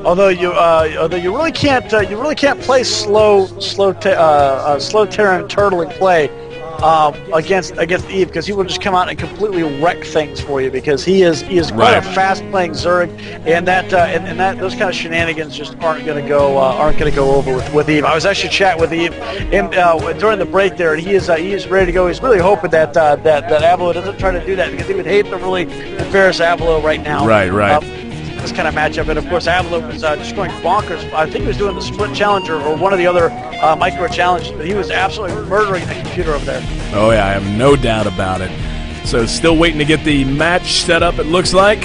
Although you really can't play slow Terran turtling play against Eve, because he will just come out and completely wreck things for you, because he is quite a fast playing Zerg, and that those kind of shenanigans just aren't going to go over with Eve. I was actually chatting with Eve during the break there, and he is ready to go. He's really hoping that Avalo doesn't try to do that, because he would hate to really embarrass Avalo right now. Right. This kind of matchup, and of course Avalo was just going bonkers. I think he was doing the split challenger or one of the other micro challenges, but he was absolutely murdering the computer over there. Oh yeah, I have no doubt about it. So still waiting to get the match set up, it looks like.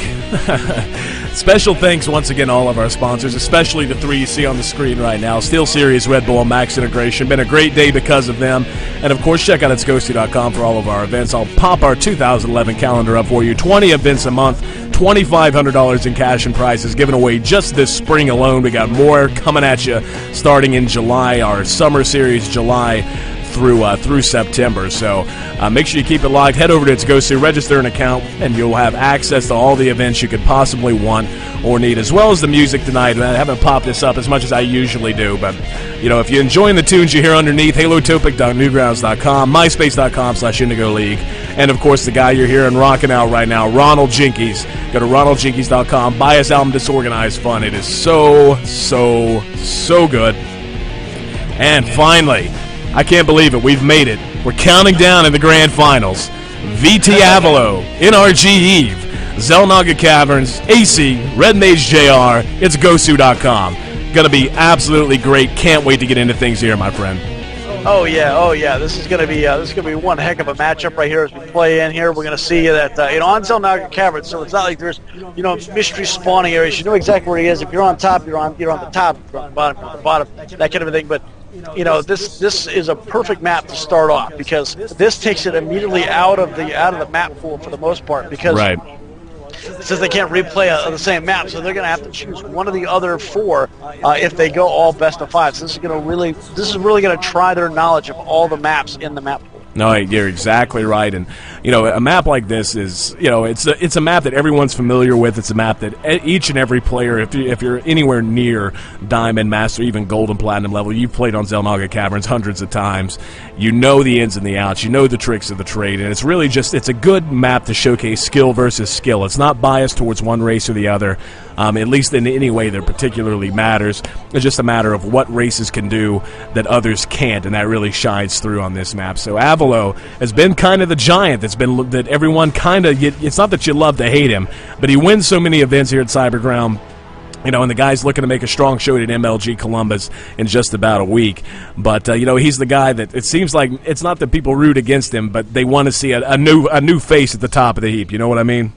Special thanks once again to all of our sponsors, especially the three you see on the screen right now. SteelSeries, Red Bull, Max Integration. Been a great day because of them. And of course, check out etsghosty.com for all of our events. I'll pop our 2011 calendar up for you. 20 events a month, $2,500 in cash and prizes given away just this spring alone. We got more coming at you starting in July, our summer series, July through September. So make sure you keep it locked. Head over to It's Ghosty, register an account, and you'll have access to all the events you could possibly want or need, as well as the music tonight. I haven't popped this up as much as I usually do, but if you're enjoying the tunes you hear underneath, halotopic.newgrounds.com, myspace.com/Indigo League, and of course the guy you're hearing rocking out right now, Ronald Jinkies. Go to ronaldjinkies.com, buy his album Disorganized Fun. It is so good. And finally, I can't believe it. We've made it. We're counting down in the grand finals. VT Avalo, NRG Eve, Zelnaga Caverns, AC, Red Mage JR. It's Gosu.com. Going to be absolutely great. Can't wait to get into things here, my friend. Oh yeah. This is going to be one heck of a matchup right here as we play in here. We're going to see that on Zelnaga Caverns. So it's not like there's mystery spawning areas. You know exactly where he is. If you're on top, you're on the top. If you're on the bottom, you're on the bottom. That kind of a thing. But this is a perfect map to start off, because this takes it immediately out of the map pool for the most part, because since they can't replay the same map, so they're going to have to choose one of the other four if they go all best of five. So this is really going to try their knowledge of all the maps in the map pool. No, you're exactly right. And, a map like this is, it's a map that everyone's familiar with. It's a map that each and every player, if you're anywhere near Diamond, Master, even Gold and Platinum level, you've played on Zelnaga Caverns hundreds of times. You know the ins and the outs. You know the tricks of the trade. And it's really it's a good map to showcase skill versus skill. It's not biased towards one race or the other, at least in any way that particularly matters. It's just a matter of what races can do that others can't, and that really shines through on this map. So Avalo has been kind of the giant that everyone kind of, it's not that you love to hate him, but he wins so many events here at Cyberground. And the guy's looking to make a strong show at MLG Columbus in just about a week. But, he's the guy that it seems like it's not that people root against him, but they want to see a new face at the top of the heap. You know what I mean?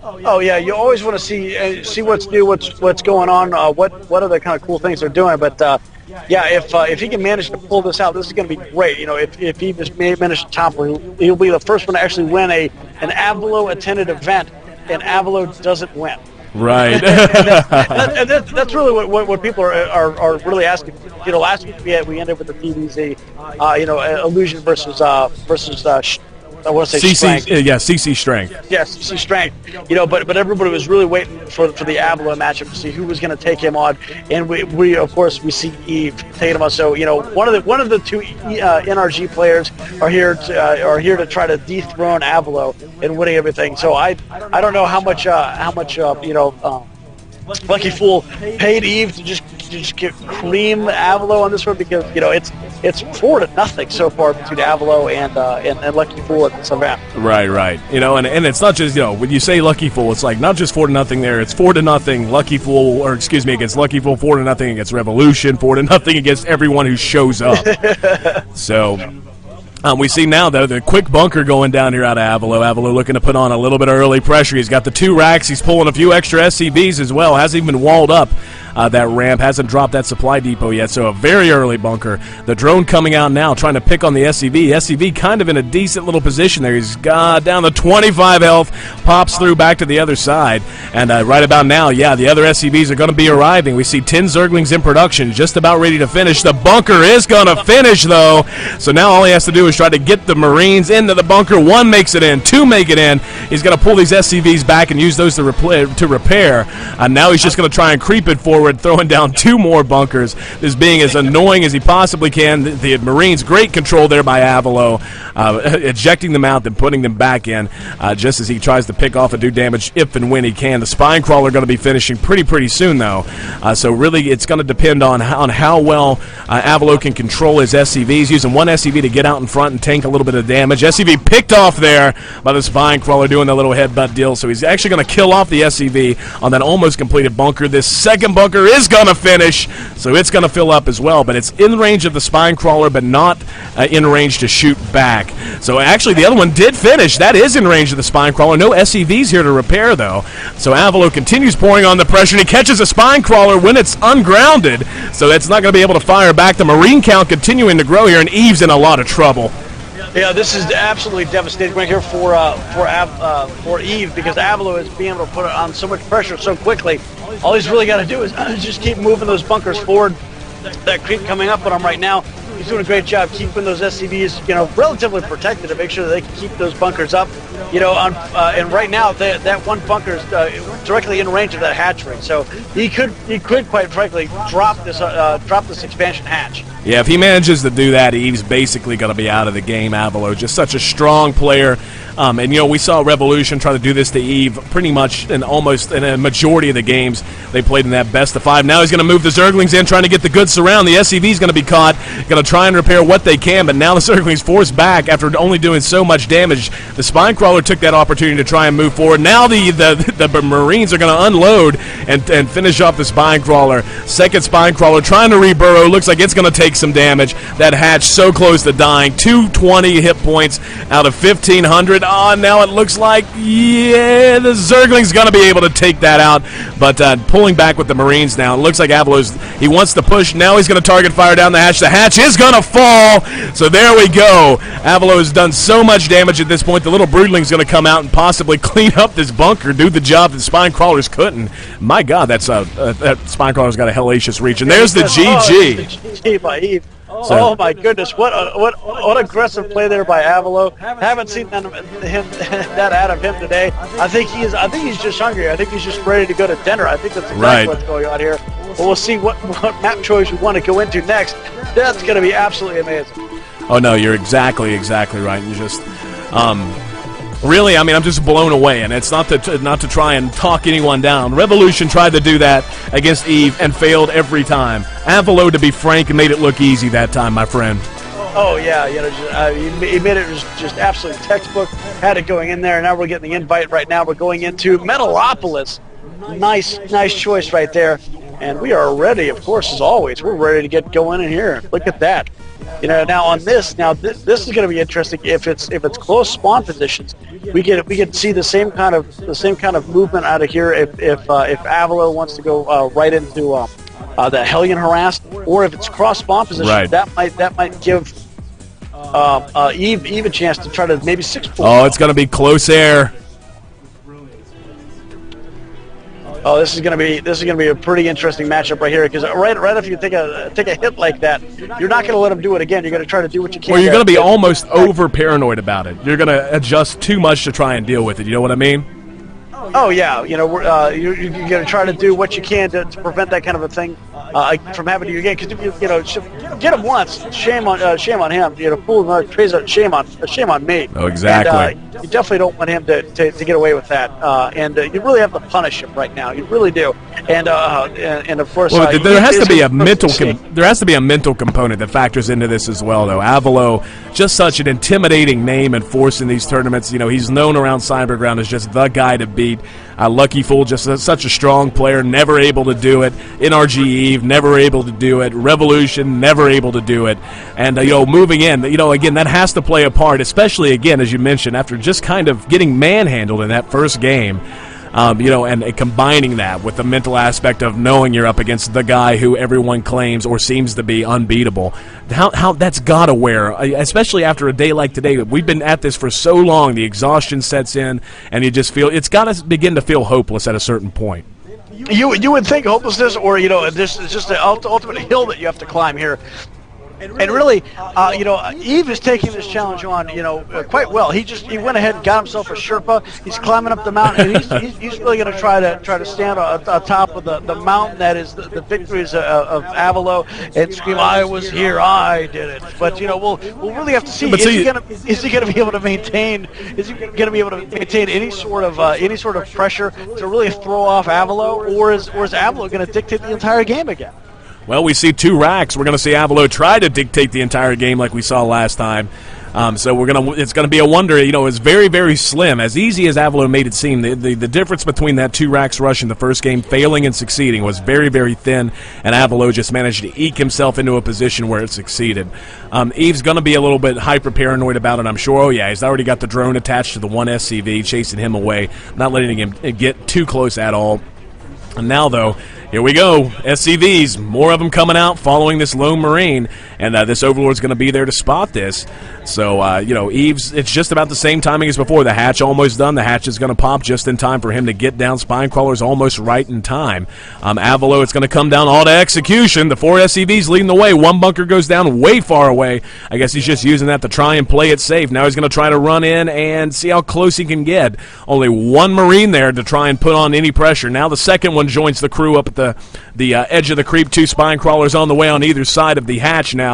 Oh yeah, you always want to see what's new, what's going on, what other kind of cool things they're doing. But if he can manage to pull this out, this is going to be great. If he just managed to topple, he'll be the first one to actually win an Avalo attended event, and Avalo doesn't win. Right. and that's really what people are really asking. Last week we ended with the PvZ, Illusion versus I want to say Strength. CC Strength. Yeah, CC Strength. But everybody was really waiting for the Avalo matchup to see who was going to take him on, and we of course we see Eve taking him on. So one of the two NRG players are here to try to dethrone Avalo and winning everything. So I don't know how much Lucky Fool paid Eve to just get cream Avalo on this one, because it's 4-0 so far between Avalo and Lucky Fool at this event. Right. And it's not just when you say Lucky Fool, it's like not just 4-0 there. It's 4-0 Lucky Fool, or excuse me, against Lucky Fool, 4-0 against Revolution, 4-0 against everyone who shows up. So. We see now, though, the quick bunker going down here out of Avalo. Avalo looking to put on a little bit of early pressure. He's got the 2 racks. He's pulling a few extra SCVs as well. Hasn't even walled up that ramp. Hasn't dropped that supply depot yet, so a very early bunker. The drone coming out now, trying to pick on the SCV. SCV kind of in a decent little position there. He's got down to 25 health, pops through back to the other side. And right about now, the other SCVs are going to be arriving. We see 10 Zerglings in production, just about ready to finish. The bunker is going to finish, though. So now all he has to do is try to get the Marines into the bunker. 1 makes it in, 2 make it in. He's going to pull these SCVs back and use those to repair. Now he's just going to try and creep it forward. forward, throwing down 2 more bunkers, just being as annoying as he possibly can. The Marines, great control there by Avalo, ejecting them out, then putting them back in, just as he tries to pick off and do damage if and when he can. The Spine Crawler going to be finishing pretty soon, though. So really, it's going to depend on how well Avalo can control his SCVs, using one SCV to get out in front and tank a little bit of damage. SCV picked off there by the Spine Crawler doing the little headbutt deal, so he's actually going to kill off the SCV on that almost completed bunker. This second bunker is going to finish, so it's going to fill up as well, but it's in range of the Spine Crawler, but not in range to shoot back. So actually, the other one did finish. That is in range of the Spine Crawler. No SCVs here to repair, though. So Avalo continues pouring on the pressure, and he catches a Spine Crawler when it's ungrounded, so that's not going to be able to fire back. The Marine count continuing to grow here, and Eve's in a lot of trouble. Yeah, this is absolutely devastating right here for Eve, because Avalo is being able to put on so much pressure so quickly. All he's really got to do is just keep moving those bunkers forward. That creep coming up on him right now, he's doing a great job keeping those SCVs, relatively protected to make sure that they can keep those bunkers up. And right now that one bunker is directly in range of that hatchery, so he could quite frankly drop this expansion hatch. Yeah, if he manages to do that, Eve's basically going to be out of the game. Avalo, just such a strong player. And, we saw Revolution try to do this to Eve pretty much in a majority of the games they played in that best of 5. Now he's going to move the Zerglings in, trying to get the good surround. The SCV's going to be caught, going to try and repair what they can, but now the Zerglings forced back after only doing so much damage. The Spine Crawler took that opportunity to try and move forward. Now the Marines are going to unload and finish off the Spine Crawler. Second Spine Crawler trying to reburrow. Looks like it's going to take some damage. That hatch so close to dying. 220 hit points out of 1,500. Now it looks like, the Zergling's going to be able to take that out, but pulling back with the Marines now. It looks like he wants to push. Now he's going to target fire down the hatch. The hatch is going to fall, so there we go. Avalo has done so much damage at this point. The little Broodling's going to come out and possibly clean up this bunker, do the job that Spine Crawlers couldn't. My God, that Spine Crawler's got a hellacious reach, and there's the GG. By Eve. Oh my goodness! What aggressive play there by Avalo. Haven't seen that out of him today. I think he's just hungry. I think he's just ready to go to dinner. I think that's exactly what's going on here. Well, we'll see what map choice we want to go into next. That's going to be absolutely amazing. Oh no, you're exactly right. You just really, I'm just blown away, and it's not to try and talk anyone down. Revolution tried to do that against Eve and failed every time. Avalo, to be frank, made it look easy that time, my friend. Oh yeah, he made it just absolutely textbook. Had it going in there, and now we're getting the invite right now. We're going into Metalopolis. Nice choice right there, and we are ready, of course, as always. We're ready to get going in here. Look at that. Now on this, this is going to be interesting. If it's close spawn positions, we can see the same kind of movement out of here. If Avalo wants to go right into the Hellion harass, or if it's cross spawn position, that might give Eve a chance to try to maybe 6-4. Oh, it's going to be close air. Oh, this is going to be a pretty interesting matchup right here, because right after you take a hit like that, you're not going to let him do it again. You're going to try to do what you can. Or you're going to be almost over paranoid about it. You're going to adjust too much to try and deal with it. You know what I mean? Oh yeah, you're going to try to do what you can to prevent that kind of a thing from happening to you again. Because get him once, shame on him. Fool another crazy, shame on me. Oh, exactly. And, you definitely don't want him to get away with that. And you really have to punish him right now. You really do. And of course, there has to be a mental component that factors into this as well, though. Avalo, just such an intimidating name and force in these tournaments. He's known around Cyberground as just the guy to beat. Lucky Fool, just such a strong player, never able to do it. NRG Eve, never able to do it. Revolution, never able to do it. And, moving in, again, that has to play a part, especially, again, as you mentioned, after just kind of getting manhandled in that first game. And combining that with the mental aspect of knowing you're up against the guy who everyone claims or seems to be unbeatable. How that's got to wear, especially after a day like today. We've been at this for so long, the exhaustion sets in, and you just feel it's got to begin to feel hopeless at a certain point. You would think hopelessness, or this is just the ultimate hill that you have to climb here. And really, Eve is taking this challenge on, quite well. He went ahead and got himself a Sherpa. He's climbing up the mountain, and he's really going to try to stand on top of the mountain that is the victories of Avalo and scream, "I was here, I did it." But we'll really have to see. Is he going to be able to maintain? Is he going to be able to maintain any sort of pressure to really throw off Avalo, or is Avalo going to dictate the entire game again? Well, we see 2 racks. We're going to see Avalo try to dictate the entire game like we saw last time. So it's going to be a wonder. It's very, very slim. As easy as Avalo made it seem, the difference between that 2 racks rush in the first game, failing and succeeding, was very, very thin, and Avalo just managed to eke himself into a position where it succeeded. Eve's going to be a little bit hyper-paranoid about it, I'm sure. Oh, yeah, he's already got the drone attached to the 1 SCV, chasing him away, not letting him get too close at all. And now, though, here we go. SCVs, more of them coming out following this lone Marine, and this Overlord's going to be there to spot this. So, Eve's, it's just about the same timing as before. The hatch almost done. The hatch is going to pop just in time for him to get down. Spinecrawler's almost right in time. Avalo, it's going to come down all to execution. The 4 SCVs leading the way. 1 bunker goes down way far away. I guess he's just using that to try and play it safe. Now he's going to try to run in and see how close he can get. Only 1 Marine there to try and put on any pressure. Now the second one joins the crew up at the edge of the creep. 2 Spinecrawlers on the way on either side of the hatch now.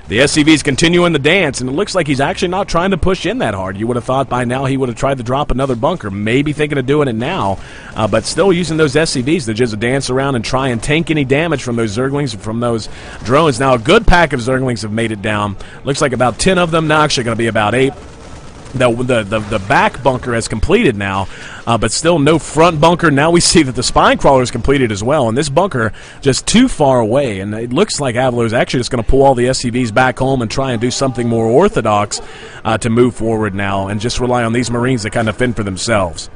The SCV's continuing the dance, and it looks like he's actually not trying to push in that hard. You would have thought by now he would have tried to drop another bunker, maybe thinking of doing it now, but still using those SCVs to just dance around and try and tank any damage from those Zerglings, from those drones. Now a good pack of Zerglings have made it down. Looks like about 10 of them, now actually going to be about 8. The back bunker has completed now, but still no front bunker. Now we see that the Spinecrawler is completed as well, and this bunker just too far away, and it looks like Avalo is actually just going to pull all the SCVs back home and try and do something more orthodox to move forward now and just rely on these Marines to kind of fend for themselves.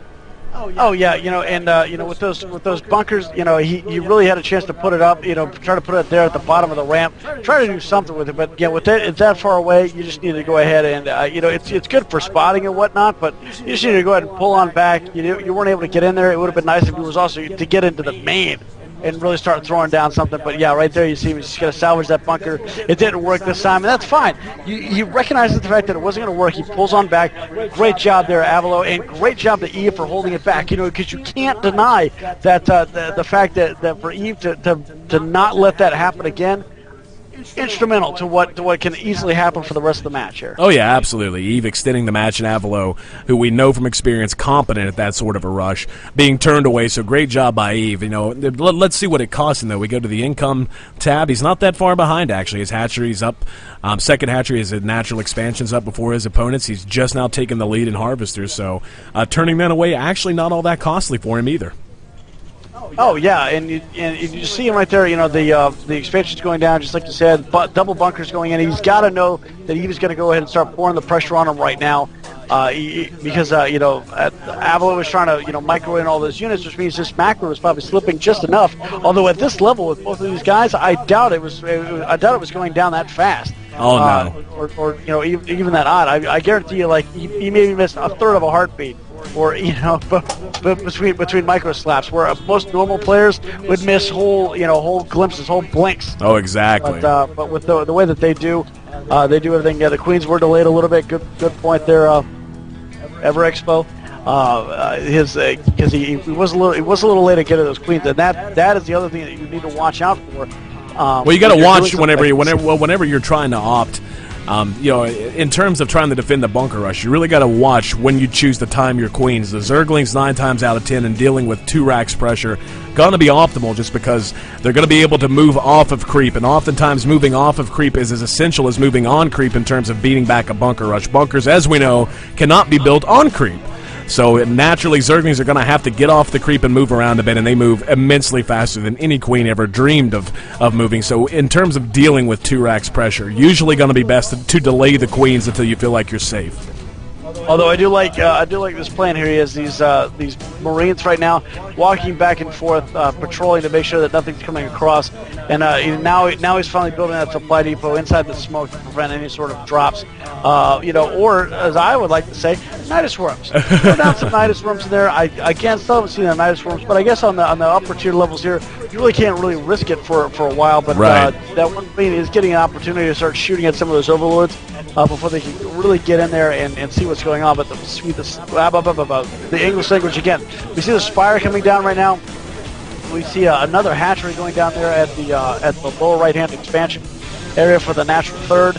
Oh yeah, with those bunkers, he really had a chance to put it up, try to put it there at the bottom of the ramp, try to do something with it. But with that, it's that far away, you just need to go ahead and it's good for spotting and whatnot, but you just need to go ahead and pull on back. You weren't able to get in there. It would have been nice if it was also to get into the main and really start throwing down something. But yeah, right there you see he's going to salvage that bunker. It didn't work this time, and that's fine. He recognizes the fact that it wasn't going to work. He pulls on back. Great job there, Avalo, and great job to Eve for holding it back. Because you can't deny that the fact that for Eve to not let that happen again, instrumental to what can easily happen for the rest of the match here. Oh yeah, absolutely. Eve extending the match, and Avalo, who we know from experience, competent at that sort of a rush, being turned away. So great job by Eve. Let's see what it cost him though. We go to the income tab. He's not that far behind actually. His hatchery's up. Second hatchery, his natural expansion's up before his opponents. He's just now taking the lead in harvesters. So turning that away actually not all that costly for him either. Oh yeah, and you see him right there. The expansion's going down, just like you said. But double bunkers going in. He's got to know that he was going to go ahead and start pouring the pressure on him right now, because Avalo was trying to micro in all those units, which means this macro was probably slipping just enough. Although at this level with both of these guys, I doubt it was going down that fast. Oh no. Or even that odd. I guarantee you, he maybe missed a third of a heartbeat. Or between micro slaps, where most normal players would miss whole glimpses, whole blinks. Oh, exactly. But with the way that they do everything. The Queens were delayed a little bit. Good point there, Ever Expo. Because he was a little late to get to those Queens, and that is the other thing that you need to watch out for. Well, you got to watch whenever you're trying to opt. In terms of trying to defend the bunker rush, you really got to watch when you choose to time your queens. The Zerglings 9 times out of 10 and dealing with 2 racks pressure going to be optimal just because they're going to be able to move off of creep, and oftentimes moving off of creep is as essential as moving on creep in terms of beating back a bunker rush. Bunkers, as we know, cannot be built on creep. So naturally, Zerglings are going to have to get off the creep and move around a bit, and they move immensely faster than any queen ever dreamed of moving. So in terms of dealing with 2 racks pressure, usually going to be best to delay the queens until you feel like you're safe. Although I do like this plan here. He has these Marines right now walking back and forth, patrolling to make sure that nothing's coming across. And now he's finally building that supply depot inside the smoke to prevent any sort of drops. Or as I would like to say, Nidus worms. Throw down some Nidus worms in there. I still haven't seen the Nidus worms, but I guess on the upper tier levels here, you really can't really risk it for a while. But right. That one Marine is getting an opportunity to start shooting at some of those overlords before they can really get in there and see what's going on. But the English language again. We see the Spire coming down right now. We see another hatchery going down there at the lower right-hand expansion area for the natural third.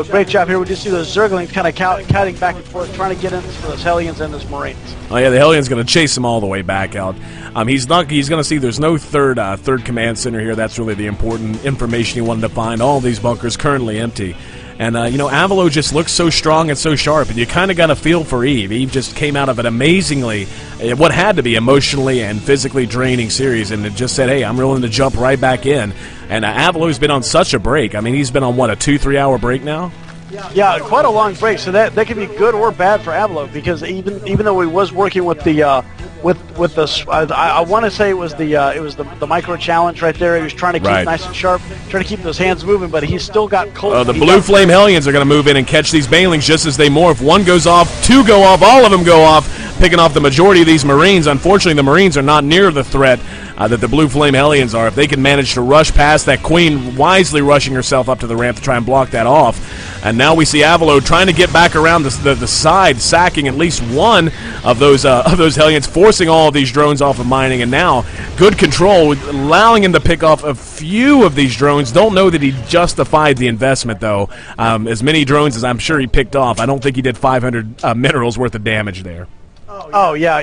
Great job here. We just see those Zerglings kind of kiting back and forth, trying to get in for those Hellions and those Marines. Oh yeah, the Hellions going to chase him all the way back out. He's going to see there's no third command center here. That's really the important information he wanted to find. All of these bunkers currently empty. And, Avalo just looks so strong and so sharp, and you kind of got a feel for Eve. Eve just came out of an amazingly, what had to be emotionally and physically draining series, and it just said, hey, I'm willing to jump right back in. And Avalo's been on such a break. I mean, he's been on, what, a 2-3 hour break now? Yeah, quite a long break. So that can be good or bad for Avalo, because even though he was working with the with the I want to say it was the micro challenge right there. He was trying to keep nice and sharp, trying to keep those hands moving, but he's still got cold. The Blue Flame Hellions are going to move in and catch these Banelings just as they morph. One goes off, two go off, all of them go off, picking off the majority of these Marines. Unfortunately, the Marines are not near the threat that the Blue Flame Hellions are. If they can manage to rush past that Queen, wisely rushing herself up to the ramp to try and block that off. And now we see Avalo trying to get back around the side, sacking at least one of those Hellions, forcing all of these drones off of mining. And now, good control, allowing him to pick off a few of these drones. Don't know that he justified the investment, though. As many drones as I'm sure he picked off, I don't think he did 500 minerals worth of damage there. Oh yeah,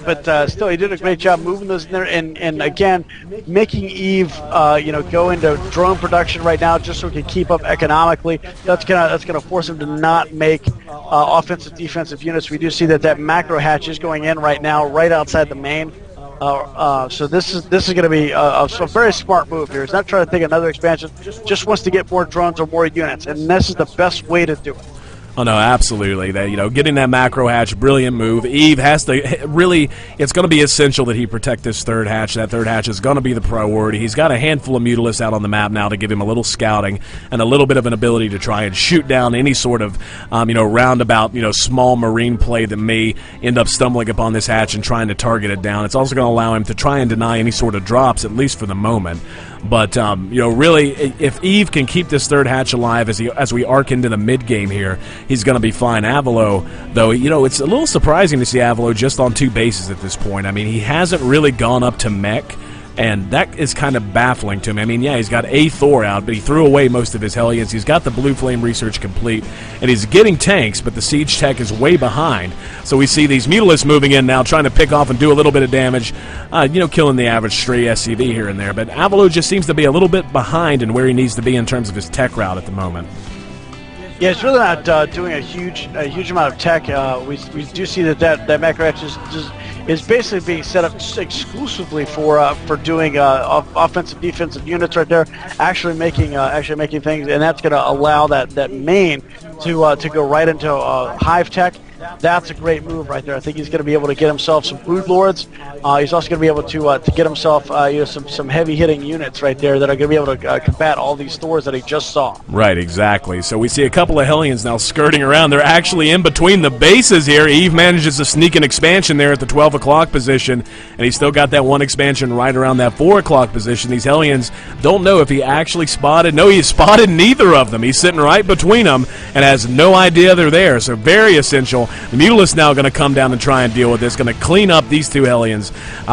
but still, he did a great job moving those in there, and again, making Eve, go into drone production right now just so he can keep up economically. That's gonna force him to not make offensive defensive units. We do see that macro hatch is going in right now, right outside the main. So this is going to be a very smart move here. He's not trying to take another expansion, just wants to get more drones or more units, and this is the best way to do it. Oh, no, absolutely. Getting that macro hatch, brilliant move. Eve has to really, it's going to be essential that he protect this third hatch. That third hatch is going to be the priority. He's got a handful of Mutalisks out on the map now to give him a little scouting and a little bit of an ability to try and shoot down any sort of, roundabout, small Marine play that may end up stumbling upon this hatch and trying to target it down. It's also going to allow him to try and deny any sort of drops, at least for the moment. But, really, if Eve can keep this third hatch alive as we arc into the mid-game here, he's going to be fine. Avalo, though, it's a little surprising to see Avalo just on two bases at this point. I mean, he hasn't really gone up to mech, and that is kind of baffling to me. I mean, yeah, he's got a Thor out, but he threw away most of his Hellions. He's got the Blue Flame research complete, and he's getting tanks, but the Siege Tech is way behind. So we see these Mutalisks moving in now, trying to pick off and do a little bit of damage, killing the average stray SCV here and there. But Avalo just seems to be a little bit behind in where he needs to be in terms of his tech route at the moment. Yeah, it's really not doing a huge amount of tech. We do see that macro hatch is basically being set up exclusively for doing offensive defensive units right there, actually making things, and that's going to allow that main to go right into hive tech. That's a great move right there. I think he's going to be able to get himself some brood lords. He's also going to be able to get himself some heavy hitting units right there that are going to be able to combat all these Thors that he just saw. Right, exactly. So we see a couple of Hellions now skirting around. They're actually in between the bases here. Eve manages to sneak an expansion there at the 12 o'clock position, and he's still got that one expansion right around that 4 o'clock position. These Hellions don't know if he actually spotted. No, he spotted neither of them. He's sitting right between them and has no idea they're there. So very essential. The Mutalisks now going to come down and try and deal with this, going to clean up these two Hellions.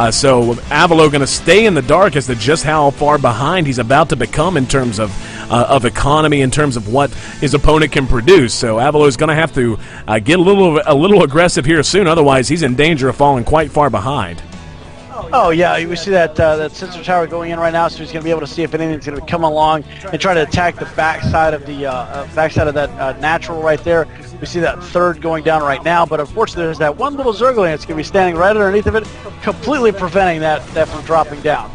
So Avalo going to stay in the dark as to just how far behind he's about to become in terms of economy, in terms of what his opponent can produce. So Avalo is going to have to get a little aggressive here soon, otherwise he's in danger of falling quite far behind. Oh yeah, we see that sensor tower going in right now, so he's going to be able to see if anything's going to come along and try to attack the backside of that natural right there. We see that third going down right now, but unfortunately there's that one little Zergling that's going to be standing right underneath of it, completely preventing that from dropping down.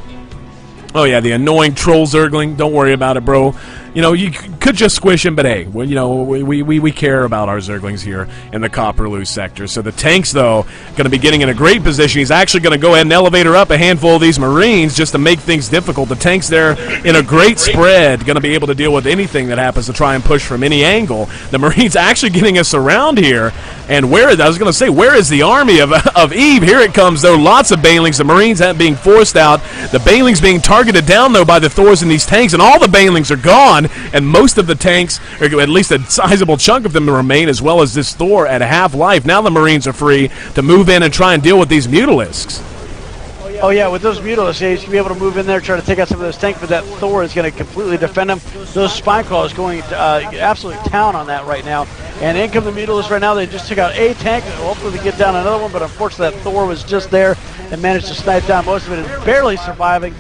Oh yeah, the annoying troll Zergling. Don't worry about it, bro. you could just squish him, but hey, we care about our Zerglings here in the Copperloo sector. So the tanks, though, going to be getting in a great position. He's actually going to go ahead and elevator up a handful of these Marines just to make things difficult. The tanks there in a great spread, going to be able to deal with anything that happens to try and push from any angle. The Marines actually getting us around here. And where is the army of Eve? Here it comes, though. Lots of Banelings. The Marines being forced out. The Banelings being targeted down, though, by the Thors in these tanks, and all the Banelings are gone, and most of the tanks, or at least a sizable chunk of them, remain, as well as this Thor at half life. Now the Marines are free to move in and try and deal with these Mutalisks. Oh, yeah, with those Mutalisks, he's going to be able to move in there, try to take out some of those tanks, but that Thor is going to completely defend him. Those Spine Crawlers going absolutely town on that right now. And in come the Mutalisks right now. They just took out a tank. Hopefully they get down another one, but unfortunately that Thor was just there and managed to snipe down most of it, and barely surviving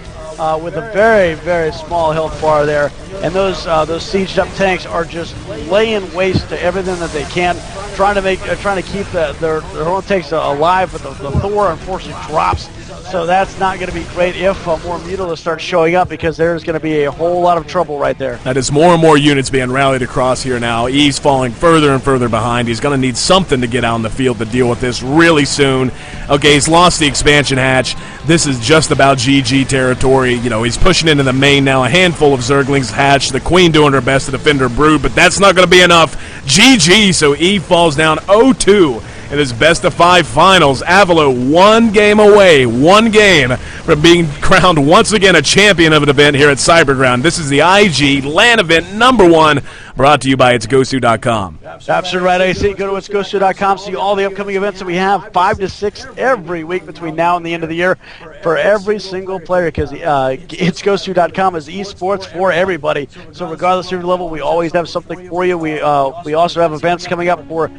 with a very, very small health bar there. And those sieged up tanks are just laying waste to everything that they can, trying to keep their own tanks alive, but the Thor unfortunately drops. So that's not going to be great if more Mutalisks start showing up, because there's going to be a whole lot of trouble right there. That is more and more units being rallied across here now. Eve's falling further and further behind. He's going to need something to get out on the field to deal with this really soon. Okay, he's lost the expansion hatch. This is just about GG territory. He's pushing into the main now. A handful of Zerglings hatch. The Queen doing her best to defend her brood, but that's not going to be enough. GG, so Eve falls down 0-2. In his best-of-5 finals. Avalo one game away, one game from being crowned once again a champion of an event here at Cyberground. This is the IG LAN event #1, brought to you by itsgosu.com. Absolutely right, AC. Go to itsgosu.com, see all the upcoming events that we have, 5 to 6 every week between now and the end of the year for every single player, because itsgosu.com is esports for everybody. So regardless of your level, we always have something for you. We also have events coming up for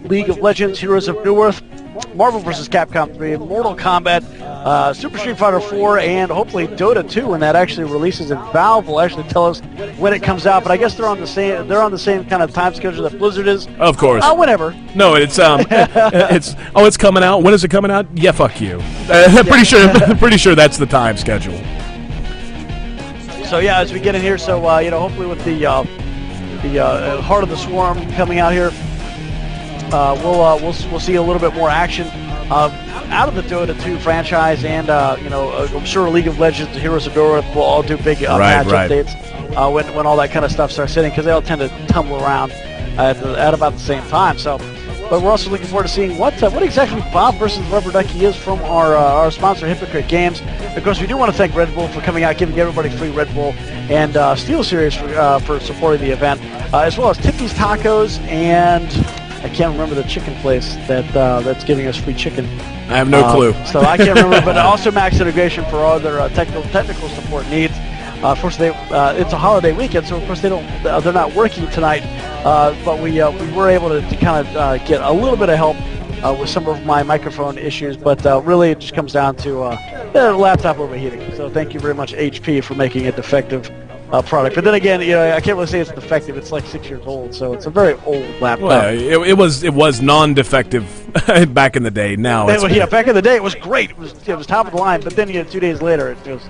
League of Legends, Heroes of Newerth, Marvel vs. Capcom 3, Mortal Kombat, Super Street Fighter 4, and hopefully Dota 2 when that actually releases. And Valve will actually tell us when it comes out. But I guess they're on the same kind of time schedule that Blizzard is. Of course. Whenever. No, it's it's coming out. When is it coming out? Yeah, fuck you. Pretty sure that's the time schedule. So yeah, as we get in here, so hopefully with the Heart of the Swarm coming out here, we'll see a little bit more action out of the Dota 2 franchise, and I'm sure League of Legends, Heroes of Newerth will all do big match updates when all that kind of stuff starts hitting, because they all tend to tumble around at about the same time. So, but we're also looking forward to seeing what exactly Bob versus Rubber Ducky is from our sponsor, Hypocrite Games. Of course, we do want to thank Red Bull for coming out, giving everybody free Red Bull, and Steel Series for supporting the event, as well as Tippy's Tacos, and I can't remember the chicken place that's giving us free chicken. I have no clue. So I can't remember, but also Max Integration for all their technical support needs. Of course, it's a holiday weekend, so of course they're not working tonight. But we were able to kind of get a little bit of help with some of my microphone issues, but really it just comes down to the laptop overheating. So thank you very much, HP, for making a defective product. But then again, I can't really say it's defective. It's like 6 years old, so it's a very old laptop. Well, it was non-defective back in the day. Now, back in the day it was great. It was top of the line. But then 2 days later, it was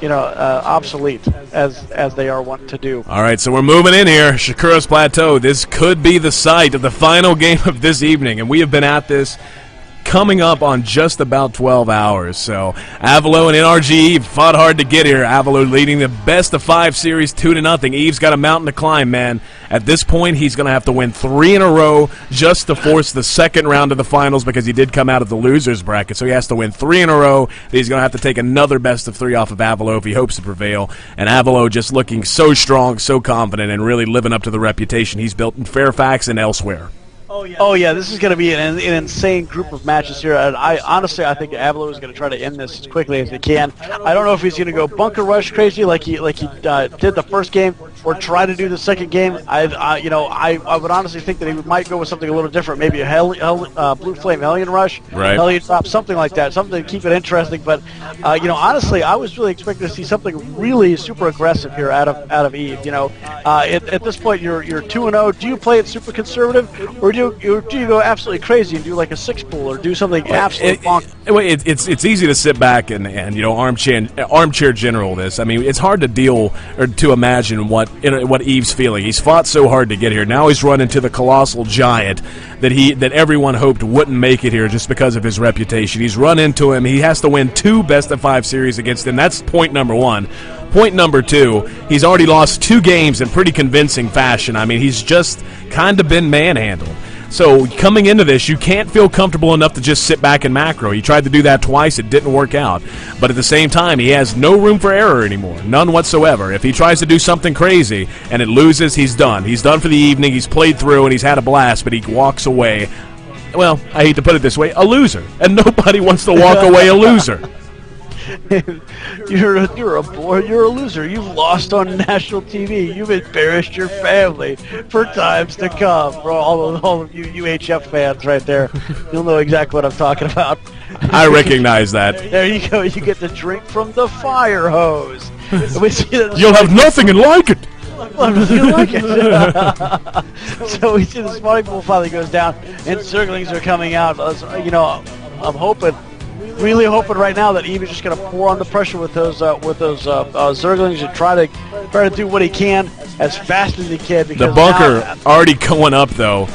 obsolete, as they are wont to do. All right, so we're moving in here. Shakura's Plateau. This could be the site of the final game of this evening, and we have been at this coming up on just about 12 hours. So Avalo and NRG fought hard to get here. Avalo leading the best-of-5 series 2-0. Eve's got a mountain to climb, man. At this point, he's going to have to win 3 in a row just to force the second round of the finals, because he did come out of the losers bracket. So he has to win 3 in a row. He's going to have to take another best-of-3 off of Avalo if he hopes to prevail. And Avalo just looking so strong, so confident, and really living up to the reputation he's built in Fairfax and elsewhere. Oh yeah, this is going to be an insane group of matches here. And I think Avalo is going to try to end this as quickly as he can. I don't know if he's going to go bunker rush crazy like he did the first game, or try to do the second game. I would honestly think that he might go with something a little different, maybe a Blue Flame Hellion rush, Hellion drop, something like that, something to keep it interesting. But honestly, I was really expecting to see something really super aggressive here out of Eve. At this point, you're 2-0. Do you play it super conservative, or do you go absolutely crazy and do like a 6-pool or do something absolutely bonkers. It's easy to sit back and armchair general this. I mean, it's hard to deal or to imagine what Eve's feeling. He's fought so hard to get here. Now he's run into the colossal giant that everyone hoped wouldn't make it here just because of his reputation. He's run into him. He has to win 2 best-of-5 series against him. That's point number 1. Point number 2, he's already lost 2 games in pretty convincing fashion. I mean, he's just kind of been manhandled. So coming into this, you can't feel comfortable enough to just sit back and macro. He tried to do that twice. It didn't work out. But at the same time, he has no room for error anymore. None whatsoever. If he tries to do something crazy and it loses, he's done. He's done for the evening. He's played through and he's had a blast, but he walks away. Well, I hate to put it this way, a loser. And nobody wants to walk away a loser. You're a loser. You've lost on national TV. You've embarrassed your family for times to come. For all of you UHF fans right there, you'll know exactly what I'm talking about. I recognize that. There you go. You get to drink from the fire hose. You'll have nothing and like it. You like it. So we see the spawning pool finally goes down, and Zerglings are coming out. I'm really hoping right now that Eve is just going to pour on the pressure with those Zerglings and try to do what he can as fast as he can. The bunker already going up though.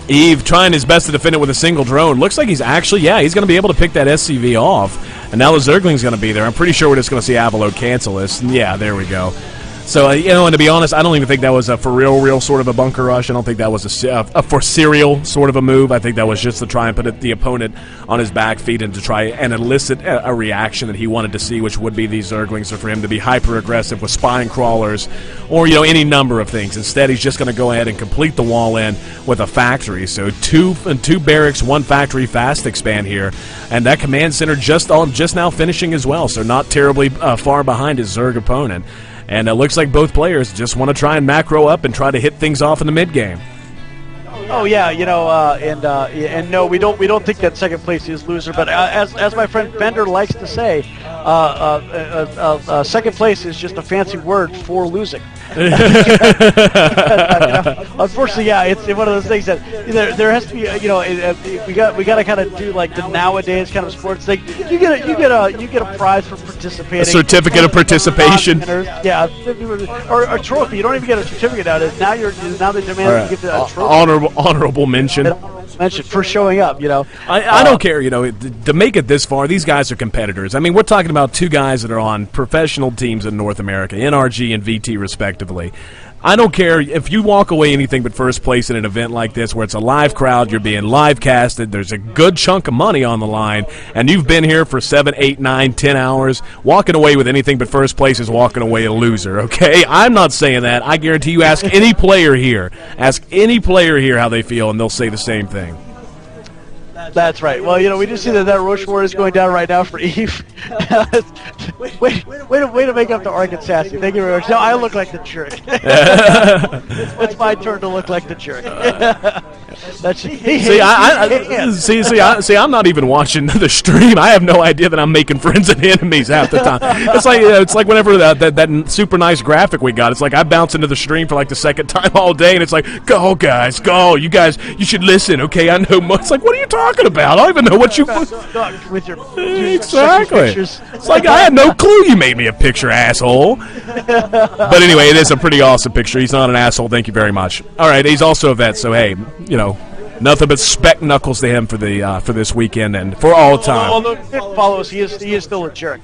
Eve trying his best to defend it with a single drone. Looks like he's actually, he's going to be able to pick that SCV off. And now the Zergling's going to be there. I'm pretty sure we're just going to see Avalo cancel this. And yeah, there we go. So, and to be honest, I don't even think that was a for real sort of a bunker rush. I don't think that was a for serial sort of a move. I think that was just to try and put the opponent on his back feet and to try and elicit a reaction that he wanted to see, which would be these Zerglings, or for him to be hyper-aggressive with spine crawlers or, any number of things. Instead, he's just going to go ahead and complete the wall in with a factory. So two barracks, 1 factory fast expand here. And that command center just now finishing as well, so not terribly far behind his Zerg opponent. And it looks like both players just want to try and macro up and try to hit things off in the mid game. Oh yeah, and no, we don't think that second place is loser. But as my friend Bender likes to say, second place is just a fancy word for losing. Unfortunately, it's one of those things that there has to be. We got to kind of do like the nowadays kind of sports thing. You get a prize for participating. A certificate of participation. Yeah, or a trophy. You don't even get a certificate nowadays. Now they demand you get a trophy. Honorable mention for showing up. I don't care. To make it this far, these guys are competitors. I mean, we're talking about 2 guys that are on professional teams in North America, NRG and VT respectively. I don't care if you walk away anything but first place in an event like this where it's a live crowd, you're being live casted, there's a good chunk of money on the line, and you've been here for 7, 8, 9, 10 hours. Walking away with anything but first place is walking away a loser, okay? I'm not saying that. I guarantee you ask any player here how they feel, and they'll say the same thing. That's right. Well, we do see that Rochefort is going down right now for Eve. way to make up to Arkansas. Thank you very much. Now I look like the jerk. It's my turn to look like the jerk. I'm not even watching the stream. I have no idea that I'm making friends and enemies half the time. It's like whenever that super nice graphic we got. It's like I bounce into the stream for like the second time all day, and it's like, go guys, go! You guys, you should listen. Okay, I know. It's like, what are you talking about? I don't even know what you. With your exactly. It's like I had no clue you made me a picture, asshole. But anyway, it is a pretty awesome picture. He's not an asshole. Thank you very much. All right, he's also a vet, so hey, nothing but spec knuckles to him for this weekend and for all time. Although if he follows, he is still a jerk.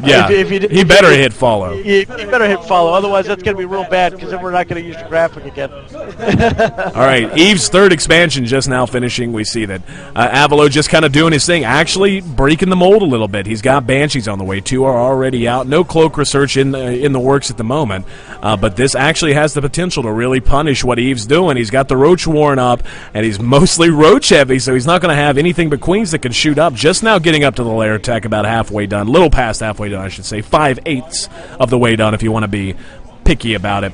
Yeah, he better hit follow. He better hit follow, otherwise that's going to be real bad because then we're not going to use the graphic again. All right, Eve's 3rd expansion just now finishing. We see that Avalo just kind of doing his thing, actually breaking the mold a little bit. He's got Banshees on the way. 2 are already out. No cloak research in the works at the moment, but this actually has the potential to really punish what Eve's doing. He's got the Roach Warren up, and he's mostly Roach heavy, so he's not going to have anything but Queens that can shoot up. Just now getting up to the lair tech, about halfway done, little past halfway done, I should say, 5/8 of the way done if you want to be picky about it.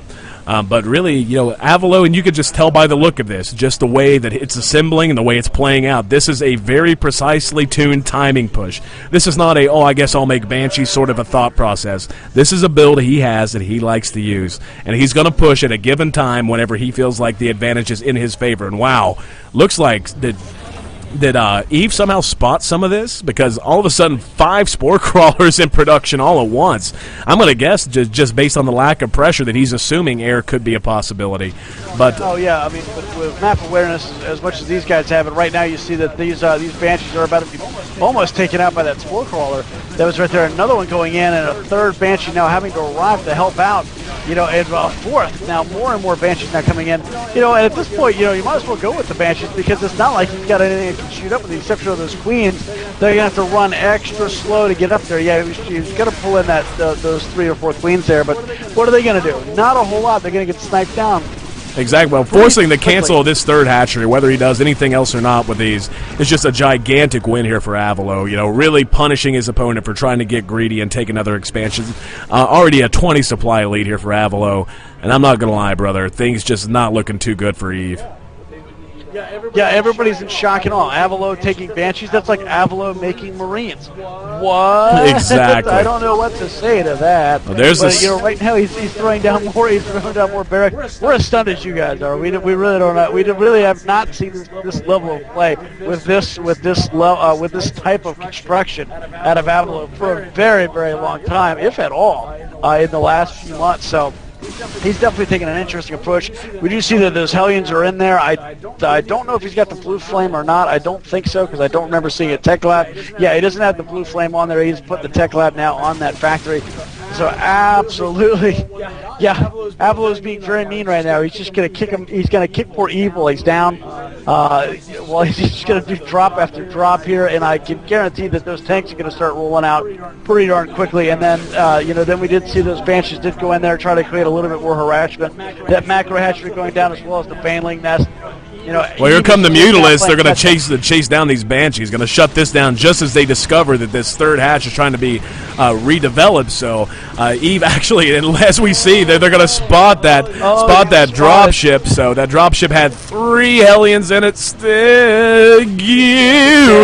But really, you know, Avalo, and you could just tell by the look of this, just the way that it's assembling and the way it's playing out, this is a very precisely tuned timing push. This is not a, oh, I guess I'll make Banshee sort of a thought process. This is a build he has that he likes to use, and he's going to push at a given time whenever he feels like the advantage is in his favor. And wow, looks like did Eve somehow spot some of this? Because all of a sudden, 5 Spore Crawlers in production all at once. I'm going to guess, just based on the lack of pressure, that he's assuming air could be a possibility. But oh yeah, I mean, with map awareness, as much as these guys have it, right now you see that these Banshees are about to be almost taken out by that Spore Crawler. That was right there. Another one going in, and a third Banshee now having to arrive to help out. You know, and a fourth. Now more and more Banshees now coming in. You know, and at this point, you know, you might as well go with the Banshees because it's not like you've got anything that can shoot up with the exception of those Queens. They're going to have to run extra slow to get up there. Yeah, you've got to pull in those 3 or 4 Queens there, but what are they going to do? Not a whole lot. They're going to get sniped down. Exactly. Well, forcing the cancel of this third hatchery, whether he does anything else or not with these, is just a gigantic win here for Avalo. You know, really punishing his opponent for trying to get greedy and take another expansion. Already a 20 supply lead here for Avalo, and I'm not going to lie, brother, things just not looking too good for Eve. Yeah, everybody's in shock and awe. Avalo taking Banshees, that's like Avalo making Marines. What? Exactly. I don't know what to say to that. Well, there's but, you know, right now he's throwing down more. He's throwing down more barracks. We're as stunned as you guys are. We really don't. We really have not seen this level of play with this type of construction out of Avalo for a very, very long time, if at all, in the last few months. So he's definitely taking an interesting approach. We do see that those Hellions are in there. I don't know if he's got the blue flame or not. I don't think so because I don't remember seeing a tech lab. Yeah, he doesn't have the blue flame on there. He's put the tech lab now on that factory. So absolutely, yeah, Avalo's being very mean right now. He's just going to kick him. He's going to kick poor Evil. He's down. Well, he's just going to do drop after drop here, and I can guarantee that those tanks are going to start rolling out pretty darn quickly. And then, then we did see those Banshees did go in there, try to create a little bit more harassment. That macro hatchery going down as well as the Baneling nest. You know, well, here come the Mutalists. They're going to chase down these Banshees. Going to shut this down just as they discover that this third hatch is trying to be redeveloped. So Eve actually, and as we see, they're going to spot that drop ship. So that drop ship had 3 Hellions in it. Still,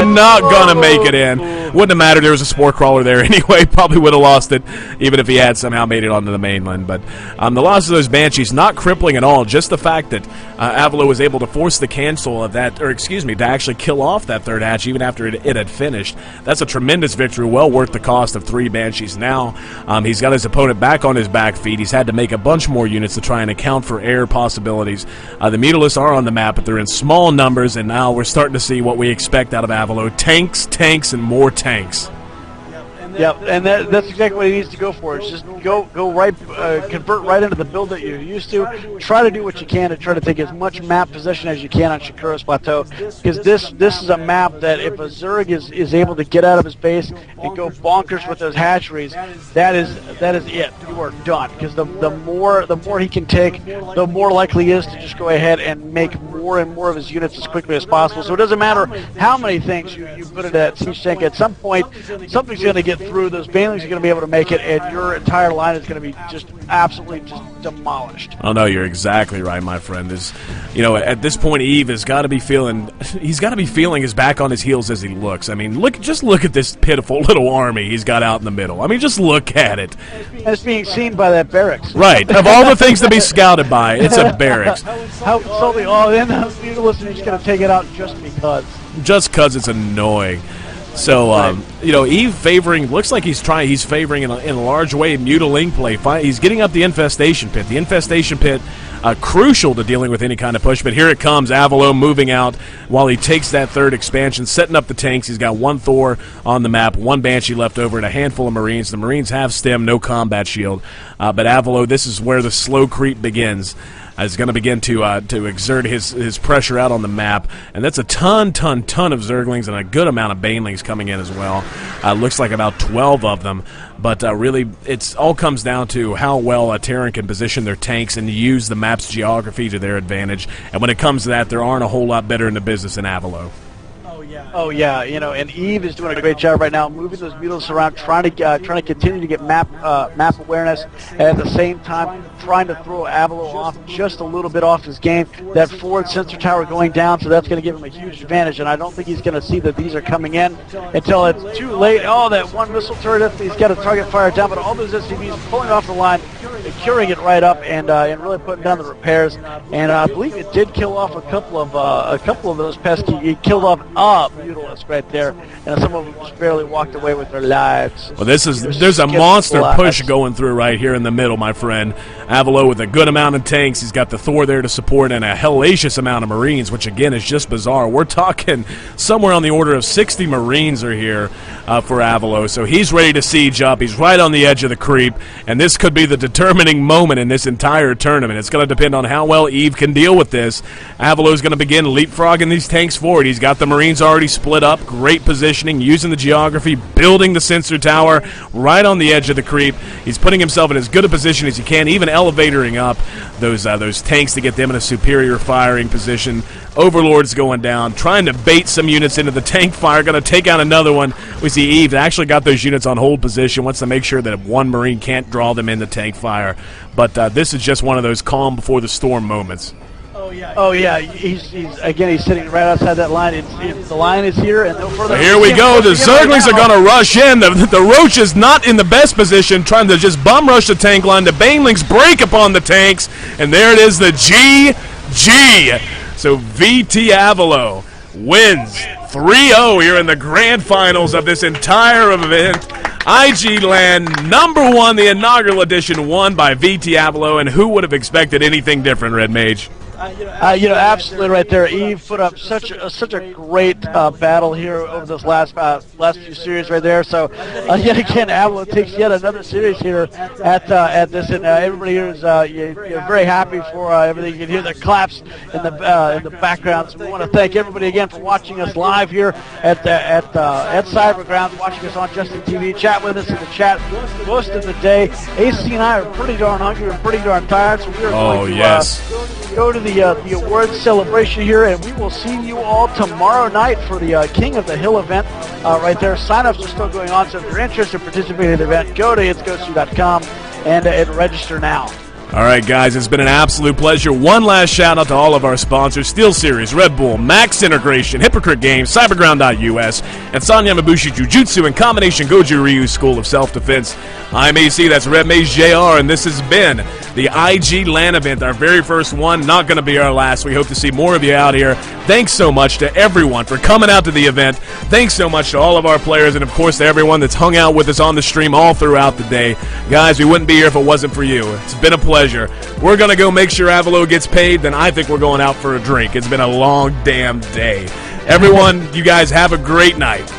not going to make it in. Wouldn't have mattered. There was a Spore Crawler there anyway. Probably would have lost it even if he had somehow made it onto the mainland. But the loss of those Banshees, not crippling at all. Just the fact that Avalo was able to force the cancel of that, or excuse me, to actually kill off that third hatch even after it had finished. That's a tremendous victory, well worth the cost of 3 Banshees. Now he's got his opponent back on his back feet. He's had to make a bunch more units to try and account for air possibilities. The Mutalists are on the map, but they're in small numbers, and now we're starting to see what we expect out of Avalo. Tanks, and more tanks. Yep, and that's exactly what he needs to go for. Is just go right, convert right into the build that you're used to. Try to do what you can to try to take as much map possession as you can on Shakura's Plateau, because this is a map that if a Zerg is able to get out of his base and go bonkers with those hatcheries, that is it. You are done. Because the more he can take, the more likely he is to just go ahead and make more and more of his units as quickly as possible. So it doesn't matter how many things you put into that siege tank. At some point, something's going to get through. Those Banelings are going to be able to make it, and your entire line is going to be just absolutely just demolished. Oh no, you're exactly right, my friend. At this point, Eve has got to be feeling. He's got to be feeling his back on his heels as he looks. I mean, look at this pitiful little army he's got out in the middle. I mean, just look at it. And it's being seen by that barracks. Right. Of all the things to be scouted by, it's a barracks. How insulting! Oh, then the Mutalists are just going to take it out just because. Just because it's annoying. So, Eve favoring, looks like he's favoring in a large way Mutaling play. He's getting up the Infestation Pit. The Infestation Pit, crucial to dealing with any kind of push, but here it comes, Avalo moving out while he takes that third expansion, setting up the tanks. He's got 1 Thor on the map, 1 Banshee left over, and a handful of Marines. The Marines have stem, no combat shield, but Avalo, this is where the slow creep begins. Is going to begin to exert his pressure out on the map, and that's a ton of Zerglings and a good amount of Banelings coming in as well. Looks like about 12 of them, but really it all comes down to how well a Terran can position their tanks and use the map's geography to their advantage, and when it comes to that, there aren't a whole lot better in the business than Avalo. Oh yeah, and Eve is doing a great job right now, moving those mutants around, trying to continue to get map awareness, and at the same time trying to throw Avalo off just a little bit off his game. That forward sensor tower going down, so that's going to give him a huge advantage. And I don't think he's going to see that these are coming in until it's too late. Oh, that one missile turret, he's got a target fire down, but all those SCVs pulling off the line, curing it right up, and really putting down the repairs. And I believe it did kill off a couple of those pesky. It killed off Mutalisk right there, and some of them just barely walked away with their lives. Well, there's a monster push going through right here in the middle, my friend. Avalo with a good amount of tanks. He's got the Thor there to support, and a hellacious amount of Marines, which again is just bizarre. We're talking somewhere on the order of 60 Marines are here for Avalo, so he's ready to siege up. He's right on the edge of the creep, and this could be the determining moment in this entire tournament. It's going to depend on how well Eve can deal with this. Avalo's going to begin leapfrogging these tanks forward. He's got the Marines already split up, great positioning, using the geography, building the sensor tower right on the edge of the creep. He's putting himself in as good a position as he can, even elevatoring up those tanks to get them in a superior firing position. Overlord's going down, trying to bait some units into the tank fire, going to take out another one. We see Eve actually got those units on hold position, wants to make sure that one Marine can't draw them in the tank fire. But this is just one of those calm before the storm moments. Oh yeah, he's sitting right outside that line. The line is here, and no further. Here we go. The Zerglings are going to rush in. The Roach is not in the best position, trying to just bum rush the tank line. The Banelings break upon the tanks, and there it is, the GG. So VT Avalo wins 3-0 here in the grand finals of this entire event. IG LAN #1, the inaugural edition, won by VT Avalo, and who would have expected anything different, Red Mage? Absolutely right there. Eve put up such a great battle here over this last few series right there. So yet again, Avalo takes yet another series here at this, and everybody here is you're very happy for everything. You can hear the claps in the background. So we want to thank everybody again for watching us live here at Cybergrounds, watching us on Justin TV. Chat with us in the chat most of the day. AC and I are pretty darn hungry and pretty darn tired, so we are going to go to the awards celebration here, and we will see you all tomorrow night for the King of the Hill event right there. Sign-ups are still going on, so if you're interested in participating in the event, go to itsgosu.com and register now. All right, guys, it's been an absolute pleasure. One last shout-out to all of our sponsors: SteelSeries, Red Bull, Max Integration, Hypocrite Games, Cyberground.us, and San Yamabushi Jiu-Jitsu and Combination Goju Ryu School of Self-Defense. I'm AC, that's Red Mage JR, and this has been the IG LAN event, our very first one, not going to be our last. We hope to see more of you out here. Thanks so much to everyone for coming out to the event. Thanks so much to all of our players, and of course to everyone that's hung out with us on the stream all throughout the day. Guys, we wouldn't be here if it wasn't for you. It's been a pleasure. We're going to go make sure Avalo gets paid, then I think we're going out for a drink. It's been a long damn day. Everyone, you guys have a great night.